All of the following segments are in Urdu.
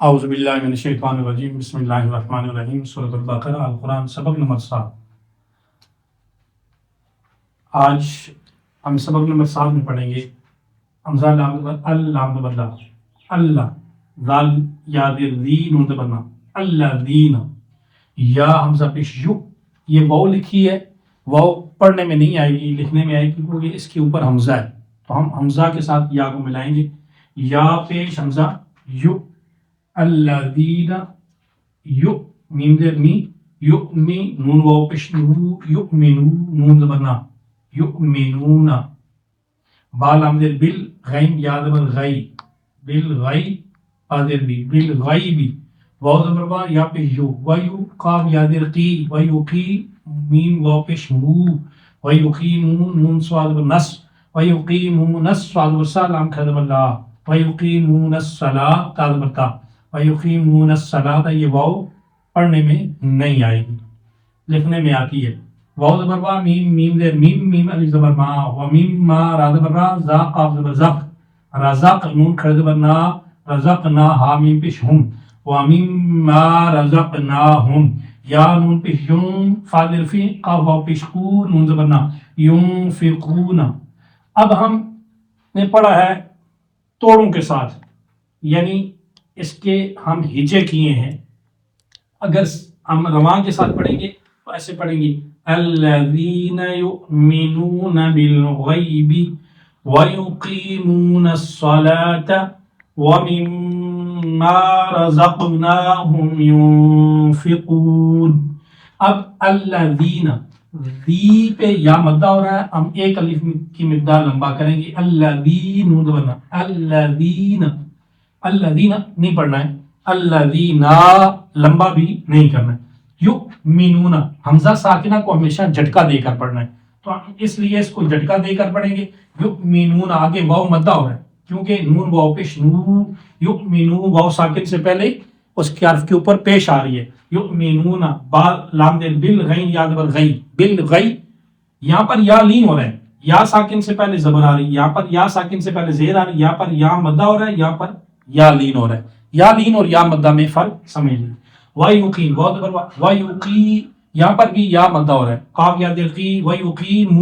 اعوذ باللہ من الشیطان الرجیم بسم اللہ الرحمن الرحیم سورۃ البقرہ القرآن سبق نمبر 7۔ آج ہم سبق نمبر 7 میں پڑھیں گے حمزہ لام بدلا اللہ ذال یاد ذی نون بنا اللہ دین یا حمزہ پیش یو، یہ واو لکھی ہے، واو پڑھنے میں نہیں آئے گی، لکھنے میں آئے گی کیونکہ اس کے اوپر حمزہ ہے، تو ہم حمزہ کے ساتھ یا کو ملائیں گے، یا پیش حمزہ یو الذین یو میم زیر می یؤمی نون واو پیش نو یؤمنو نون زبرنا یؤمنون با لام زیر بل غین یا زبر غی بالغی زیر بی بالغیبی واو زبر با یا پیش یو ویو قاف یا زیر قی ویوقی میم واو پیش مو ویقیمون نون سواد زبر نس ویقیمون الصلاۃ والسلام کھڑا لا ویقیمون الصلاۃ تا زبر تا وَيُقِيمُونَ الصَّلَاةَ، یہ واو پڑھنے میں نہیں آئے گی، لکھنے میں آتی ہے۔ واو زبر وا میم میم زیر میم میم الف زبر ما ومیم ما را زبر را زا قاف زبر زق رزق نون کھڑا زبر نا رزقنا ہا میم پیش ہم ومیم ما رزقناہم یا نون پیش یون فا زیر فی قاف واو پیش کو نون زبر نا ينفقون۔ اب ہم نے پڑھا ہے توڑوں کے ساتھ، یعنی اس کے ہم ہجے کیے ہیں، اگر ہم رواں کے ساتھ پڑھیں گے تو ایسے پڑھیں گے الذین یؤمنون بالغیب ویقیمون الصلاة ومما رزقناہم ينفقون۔ اب الذین دی پہ یا مدہ ہو رہا ہے، ہم ایک الف کی مقدار لمبا کریں گے، الذین بننا الذین الذین نہیں پڑھنا ہے، الذین لمبا بھی نہیں کرنا ہے، یؤمنون حمزہ ساکنہ کو ہمیشہ جھٹکا دے کر پڑھنا ہے، تو اس لیے اس کو جھٹکا دے کر پڑھیں گے۔ یؤمنون آگے واو مدہ ہو رہا ہے کیونکہ نون واو پیش نو یؤمنون واو ساکن سے پہلے اس کے حرف کے اوپر پیش آ رہی ہے، یؤمنون با لام دیر بالغین یا زبر غی بالغی، یہاں پر یا لین ہو رہا ہے، یا ساکن سے پہلے زبر آ رہی ہے، یہاں پر یا ساکن سے پہلے زیر آ رہی ہے، یہاں پر یا مدہ ہو رہا ہے، یہاں پر یا لین ہو رہا ہے، یا لین اور یا مدہ میں فرق سمجھ لیں۔ وَيُقِيمُ واو زبر وَيُقِي، یہاں پر بھی یا مدہ ہو رہا ہے، قاف یا دلقی وَيُقِيمُ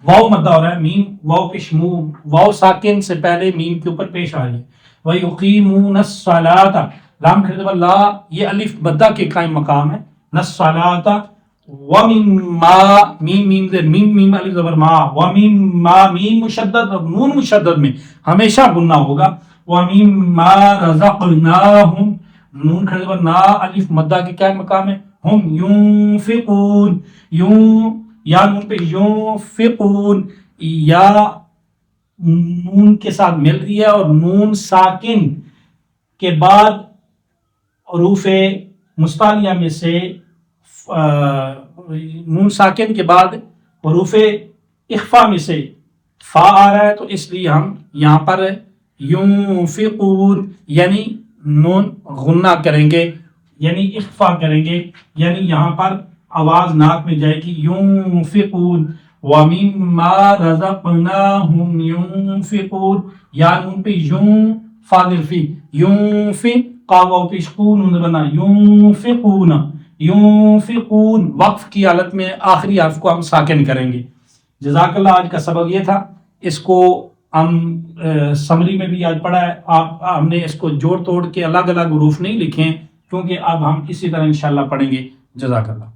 واو مدہ ہو رہا ہے، میم واو پیش مو واو ساکن سے پہلے میم کے اوپر پیش آ رہی ہے، وَيُقِيمُونَ الصَّلَاةَ لام کھڑے زبر لا، یہ الف مدہ کے قائم مقام ہے، نَصَّلَاةَ وَمِمَّا میم میم زیر میم میم الف زبر ما وَمِمَّا میم مشدد اور نون مشدد میں ہمیشہ گننا ہوگا، وَمِمَّا رَزَقْنَاهُمْ نون کھڑے زبر نا الف مدہ کے کیا مقام ہے، ہم ينفقون یوں یا نون پہ ينفقون، یا نون کے ساتھ مل رہی ہے اور نون ساکن کے بعد حروف مستعلیہ میں سے نون ساکن کے بعد حروف اخفا میں سے فا آ رہا ہے، تو اس لیے ہم یہاں پر ينفقون یعنی نون غنہ کریں گے، یعنی اخفا کریں گے، یعنی یہاں پر آواز ناک میں جائے گی ينفقون وَمِمَّا رَزَقْنَاهُمْ يُنفِقُونَ یا نون پہ یوں فاضل فی ينفق قاو پیش کو نون بنا ينفقون ينفقون، وقف کی حالت میں آخری حرف کو ہم ساکن کریں گے۔ جزاک اللہ، آج کا سبق یہ تھا، اس کو ہم سمری میں بھی آج پڑھا ہے، ہم نے اس کو جوڑ توڑ کے الگ الگ حروف نہیں لکھے ہیں کیونکہ اب ہم اسی طرح انشاءاللہ پڑھیں گے۔ جزاک اللہ۔